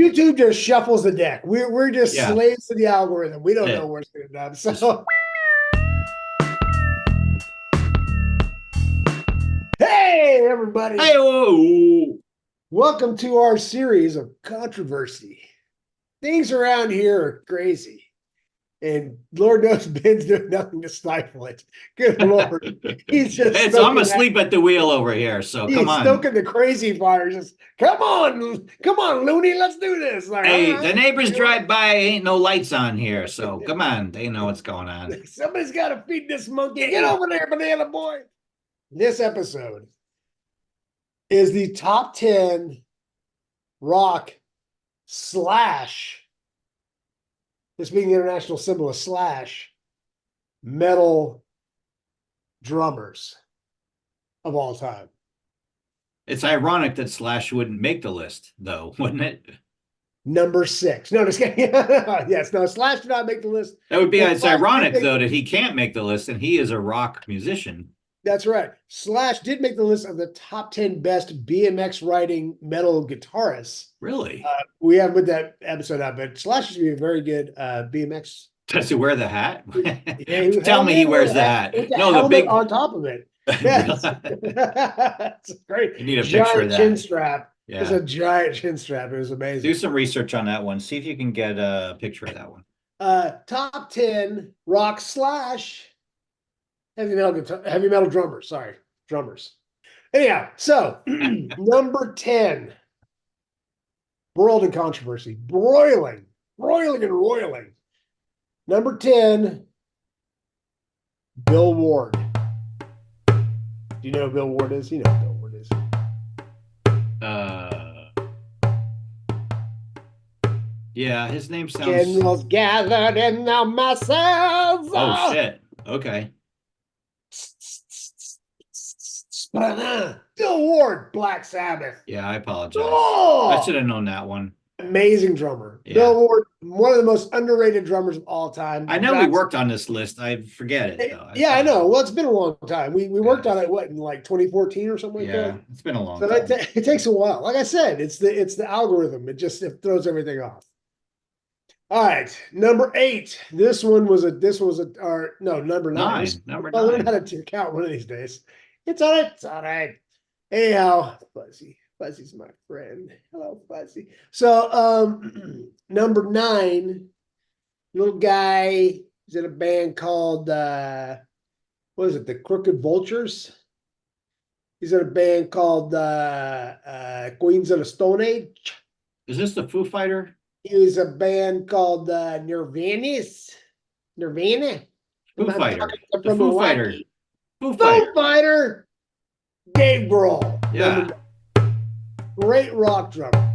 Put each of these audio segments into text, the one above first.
YouTube just shuffles the deck. We're just Yeah. slaves to the algorithm. We don't Yeah. know where it's going to end up. So, hey, everybody. Hey, whoa. Welcome to our series of controversy. Things around here are crazy. And Lord knows Ben's doing nothing to stifle it. Good Lord. He's just I'm stoking asleep at the wheel over here, so come he's on. stoking the crazy fire. Just come on, Looney, let's do this. Like, Hey, all the right, neighbors you know drive by, ain't no lights on here, so come on. They know what's going on. somebody's got to feed this monkey. Get over there, banana boy. This episode is the top 10 rock slash, this being the international symbol of slash, metal drummers of all time. It's ironic that Slash wouldn't make the list, though, wouldn't it? Number 6. No, just kidding. Yes, no, Slash did not make the list. That would be, But it's Slash ironic, make, though, that he can't make the list and he is a rock musician. That's right. Slash did make the list of the top 10 best BMX riding metal guitarists. Really? We haven't put that episode out, but Slash used to be a very good BMX. Does he wear the hat? Yeah, Tell me he wears the hat. With the No, the helmet big on top of it. Yes. It's great. You need a picture Giant of that. chin strap. Yeah. It's a giant chin strap. It was amazing. Do some research on that one. See if you can get a picture of that one. Top 10 rock slash heavy metal drummers. Sorry, drummers. Anyhow, so number 10. World in controversy. Broiling and roiling. Number 10, Bill Ward. Do you know who Bill Ward is? You know who Bill Ward is. Yeah, his name sounds. Generals gathered in the masses. Oh shit. Okay. Bill Ward, Black Sabbath. Yeah, I apologize. Oh! I should have known that one. Amazing drummer. Yeah. Bill Ward, one of the most underrated drummers of all time. I know we worked on this list. I forget it though. Yeah, I know. Well, it's been a long time. We worked on it in like 2014 or something like that. Yeah, it's been a long So time. it takes a while. Like I said, it's the algorithm. It throws everything off. All right, number 8. Number 9. Number I'll learn 9. how to count one of these days. It's all right. It's all right. Anyhow, Fuzzy's my friend. Hello, Fuzzy. So, number 9, little guy is in a band called what is it? The Crooked Vultures. He's in a band called Queens of the Stone Age. Is this the Foo Fighter? He was a band called Nirvana. Foo Fighter. The Foo Fighter. Foo Fighter. Dave Grohl. Yeah. Great rock drummer.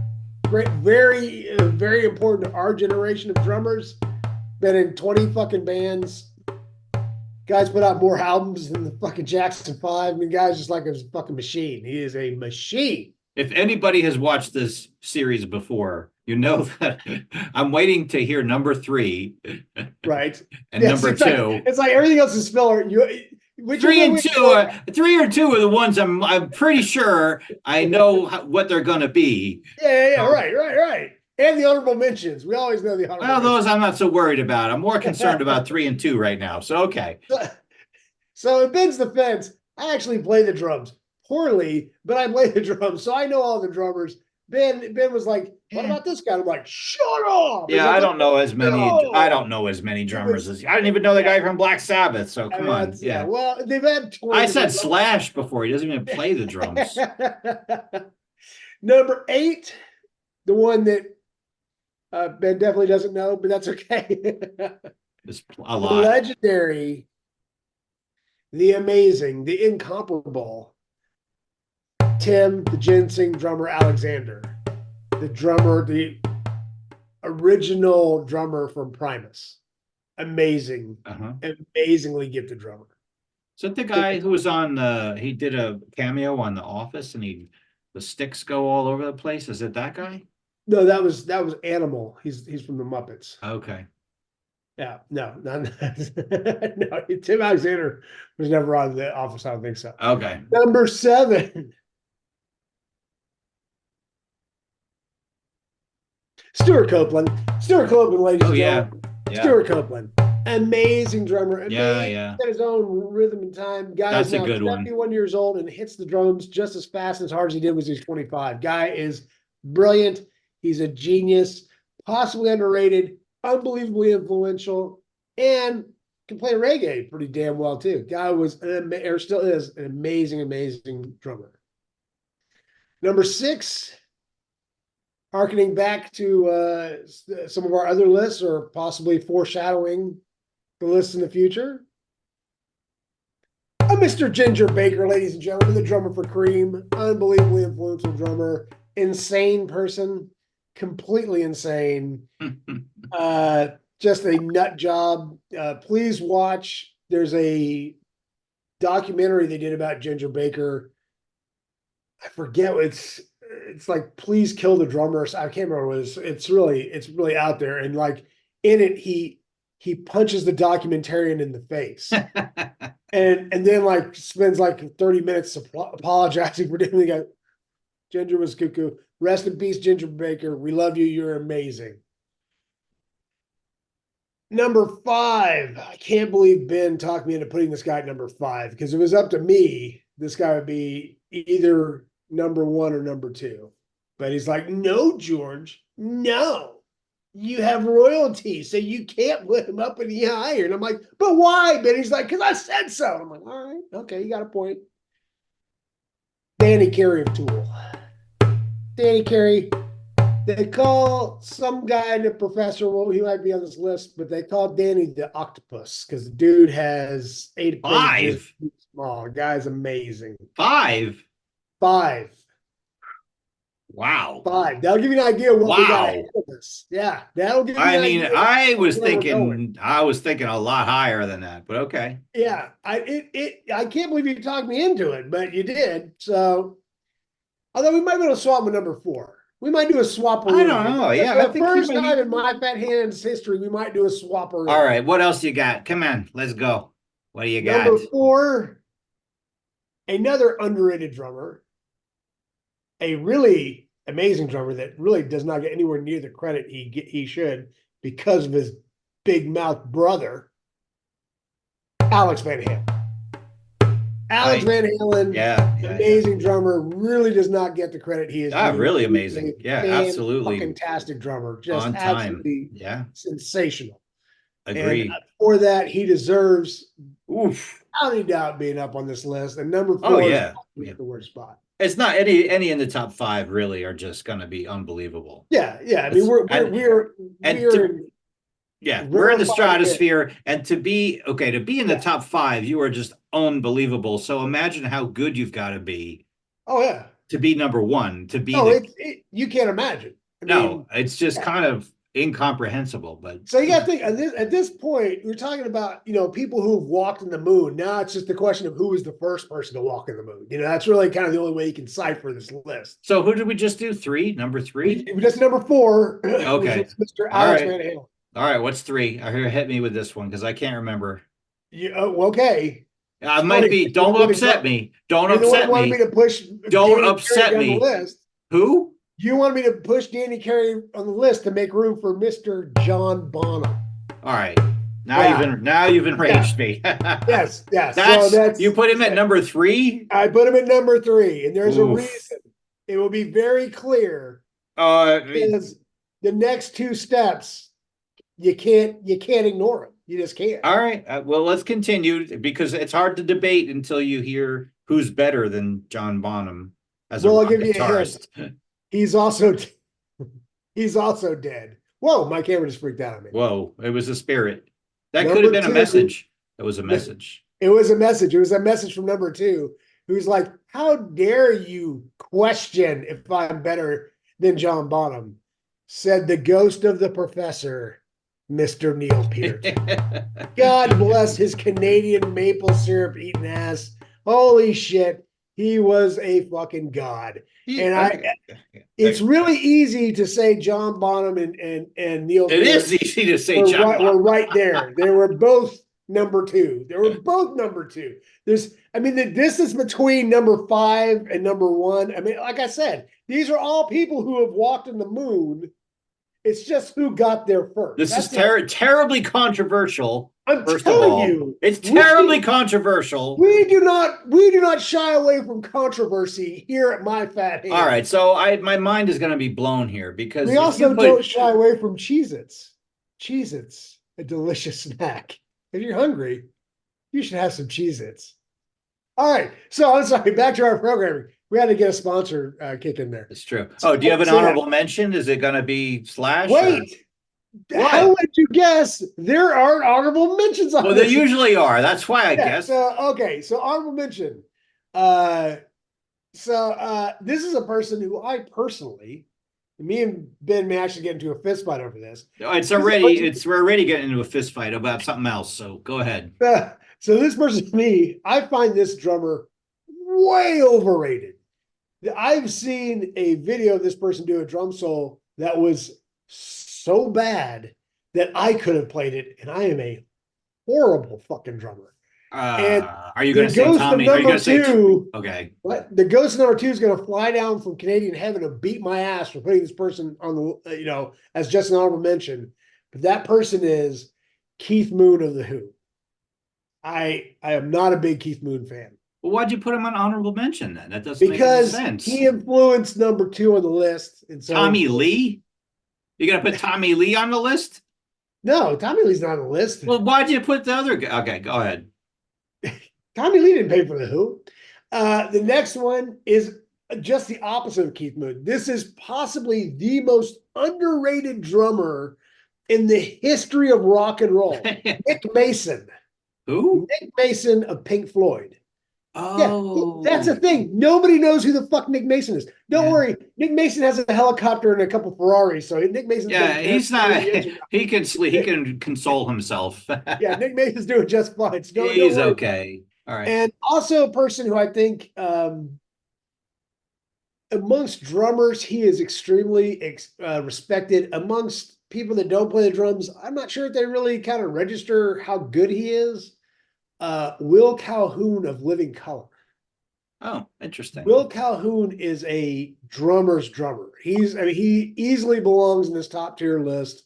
Great, very, very important to our generation of drummers. Been in 20 fucking bands. Guys put out more albums than the fucking Jackson 5. I mean, guy's just like a fucking machine. He is a machine. If anybody has watched this series before, you know that I'm waiting to hear number 3. Right. And number 2. It's like everything else is filler. 3 and 2 3 or 2 are the ones I'm pretty sure I know what they're gonna be. Yeah, right. And the honorable mentions. We always know the honorable mentions. Those I'm not so worried about. I'm more concerned about 3 and 2 right now. So okay. So in Ben's defense, I actually play the drums poorly, but I play the drums, so I know all the drummers. Ben was like, "What about this guy?" I'm like, "Shut up!" Yeah, I don't know as many. No. I don't know as many drummers as you. I didn't even know the guy from Black Sabbath. So come on. Yeah. Well, they've had. I said Slash before. He doesn't even play the drums. Number 8, the one that Ben definitely doesn't know, but that's okay. It's a lot. The legendary, the amazing, the incomparable Tim the Ginseng drummer Alexander, the original drummer from Primus. Amazingly gifted drummer. Is that the guy who was on he did a cameo on The Office and the sticks go all over the place? Is it that guy? No, that was Animal. He's from the Muppets. Okay. Yeah, no, no, Tim Alexander was never on The Office. I don't think so. Okay. Number 7. Stuart Copeland. Stuart Copeland, ladies Oh and yeah, gentlemen. yeah, Stuart Copeland. Amazing drummer. yeah, Amazing yeah. at his own rhythm and time. Guy is That's a now good one. 71 years old and hits the drums just as fast and as hard as he did when he was 25. Guy is brilliant. He's a genius, possibly underrated, unbelievably influential, and can play reggae pretty damn well too. Guy was or still is an amazing drummer. Number 6, harkening back to some of our other lists, or possibly foreshadowing the lists in the future. Mr. Ginger Baker, ladies and gentlemen, the drummer for Cream, unbelievably influential drummer, insane person, completely insane. Just a nut job. Please watch. There's a documentary they did about Ginger Baker. I forget what it's like, Please Kill the Drummer. I can't remember what it was. It's really out there. And like in it, he punches the documentarian in the face. And then like spends like 30 minutes apologizing for doing it. Ginger was cuckoo. Rest in peace, Ginger Baker. We love you. You're amazing. Number 5. I can't believe Ben talked me into putting this guy at number 5, because if it was up to me, this guy would be either number 1 or number 2. But he's like, no, George, no. You have royalty, so you can't put him up any higher. And I'm like, but why? Ben, he's like, because I said so. I'm like, all right, okay, you got a point. Danny Carey of Tool. Danny Carey. They call some guy, the professor, well, he might be on this list, but they call Danny the octopus because the dude has 8 appendages. 5. Small. The guy's amazing. 5. 5. Wow. 5. That'll give you an idea what we got ahead of us. Yeah, that'll give you I an mean, idea I was where we're going. thinking a lot higher than that, but okay. Yeah, I can't believe you talked me into it, but you did. So, although we might be able to swap with number 4. We might do a swap. I don't know. Yeah, I the think first time in my fat hands history, we might do a swap. All right, what else you got? Come on, let's go. What do you got? Number 4, another underrated drummer, a really amazing drummer that really does not get anywhere near the credit he should because of his big mouth brother, Alex Van Halen. Alex Van Halen, amazing drummer, really does not get the credit he is. Really amazing. Yeah, absolutely. Fantastic drummer. Just on time. Absolutely sensational. Agree. And for that, he deserves, oof, without any doubt, being up on this list. And number 4 is the worst spot. It's not any in the top 5 really are just going to be unbelievable. Yeah. I mean, we're in the stratosphere, and to be in the top 5, you are just unbelievable. So imagine how good you've got to be. Oh yeah. To be number 1, to be you can't imagine. I mean, it's just kind of incomprehensible. But so you got to think at this point, we're talking about people who've walked in the moon. Now it's just the question of who was the first person to walk in the moon. That's really kind of the only way you can cipher this list. So who did we just do? 3, number 3. Just number 4. Okay, Mr. Alex Van Halen. All right, what's 3? Hit me with this one because I can't remember. Okay. I might be. Don't upset me. Don't upset me. Me to push. Don't upset me. Who? You want me to push Danny Carey on the list to make room for Mr. John Bonham. All right. Now you've enraged me. Yes. You put him at number 3? I put him at number 3, and there's a reason. It will be very clear. Because the next 2 steps, you can't ignore them. You just can't. All right. Well, let's continue because it's hard to debate until you hear who's better than John Bonham as I'll give you a hint. He's also dead. Whoa, my camera just freaked out on me. Whoa, it was a spirit. That could have been a message. It was a message. It was a message. It was a message from number 2, who's like, how dare you question if I'm better than John Bonham? Said the ghost of the professor, Mr. Neil Peart. God bless his Canadian maple syrup eating ass. Holy shit. He was a fucking god. It's really easy to say John Bonham and Neil Peart. It is easy to say John Bonham. We're right there. They were both number 2. They were both number 2. The distance between number 5 and number 1. I mean, like I said, these are all people who have walked in the moon It's just who got there first. This is That's it. terribly controversial. I'm First of telling all, you, it's terribly controversial. we do not shy away from controversy here at My Fat Hand. All right, so my mind is going to be blown here because We if also you don't put shy away from Cheez-Its. Cheez-Its, a delicious snack. If you're hungry, you should have some Cheez-Its. All right, so I'm sorry, back to our programming. We had to get a sponsor kick in there. it's true. Oh, do you have an honorable mention? Is it going to be Slash? Wait, how What? would you guess there aren't honorable mentions on Well, they this? usually are. That's why I Yeah, guess. so honorable mention. This is a person who I personally, me and Ben may actually get into a fist fight over this. We're already getting into a fist fight about something else. So go ahead. So this person to me, I find this drummer way overrated. I've seen a video of this person do a drum solo that was so bad that I could have played it, and I am a horrible fucking drummer. And Are you going to say ghost of Tommy? Are you going number to say two? okay? What the ghost of number two is going to fly down from Canadian heaven and beat my ass for putting this person on the as just an honorable mention. But that person is Keith Moon of the Who. I am not a big Keith Moon fan Well, why'd you put him on honorable mention then? That doesn't make any because sense. he influenced number two on the list. And so Tommy Lee? You're going to put Tommy Lee on the list? No, Tommy Lee's not on the list. Well, why'd you put the other guy? Okay, go ahead. Tommy Lee didn't pay for the Who. The next one is just the opposite of Keith Moon. This is possibly the most underrated drummer in the history of rock and roll. Nick Mason. Who? Nick Mason of Pink Floyd. Oh, Yeah, that's the thing. Nobody knows who the fuck Nick Mason is. Don't worry. Nick Mason has a helicopter and a couple Ferraris, so Nick Mason. Yeah, he's not. He can sleep. He can console himself. Yeah, Nick Mason's doing just fine. So he's okay. All right. And also a person who I think amongst drummers, he is extremely respected. Amongst people that don't play the drums, I'm not sure if they really kind of register how good he is. Will Calhoun of Living Color. Oh, interesting. Will Calhoun is a drummer's drummer. He easily belongs in this top tier list,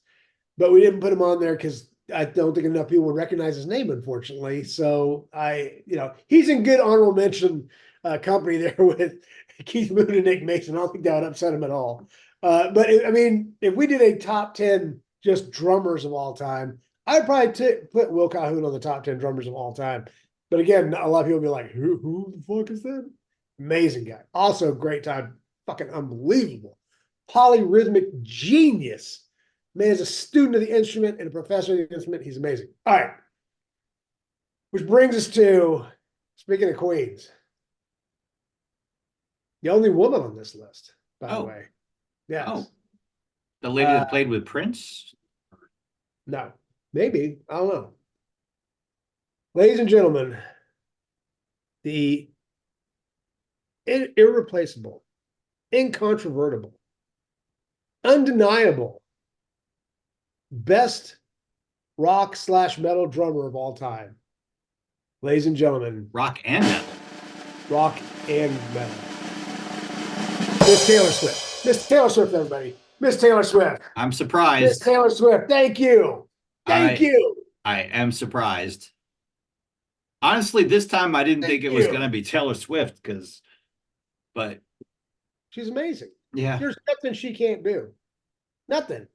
but we didn't put him on there because I don't think enough people would recognize his name, unfortunately. So he's in good honorable mention company there with Keith Moon and Nick Mason. I don't think that would upset him at all. But if we did a top 10 just drummers of all time, I'd probably put Will Calhoun on the top 10 drummers of all time. But again, a lot of people will be like, who the fuck is that? Amazing guy. Also, great time. Fucking unbelievable. Polyrhythmic genius. Man is a student of the instrument and a professor of the instrument. He's amazing. All right. Which brings us to, speaking of queens, the only woman on this list, by the way. Yeah. Oh. The lady that played with Prince? No. Maybe. I don't know. Ladies and gentlemen, the irreplaceable, incontrovertible, undeniable, best rock/metal drummer of all time. Ladies and gentlemen. Rock and metal. Rock and metal. Miss Taylor Swift. Miss Taylor Swift, everybody. Miss Taylor Swift. I'm surprised. Miss Taylor Swift. Thank you. Thank you. I am surprised. Honestly, this time I didn't think it was going to be Taylor Swift but she's amazing. Yeah. There's nothing she can't do. Nothing.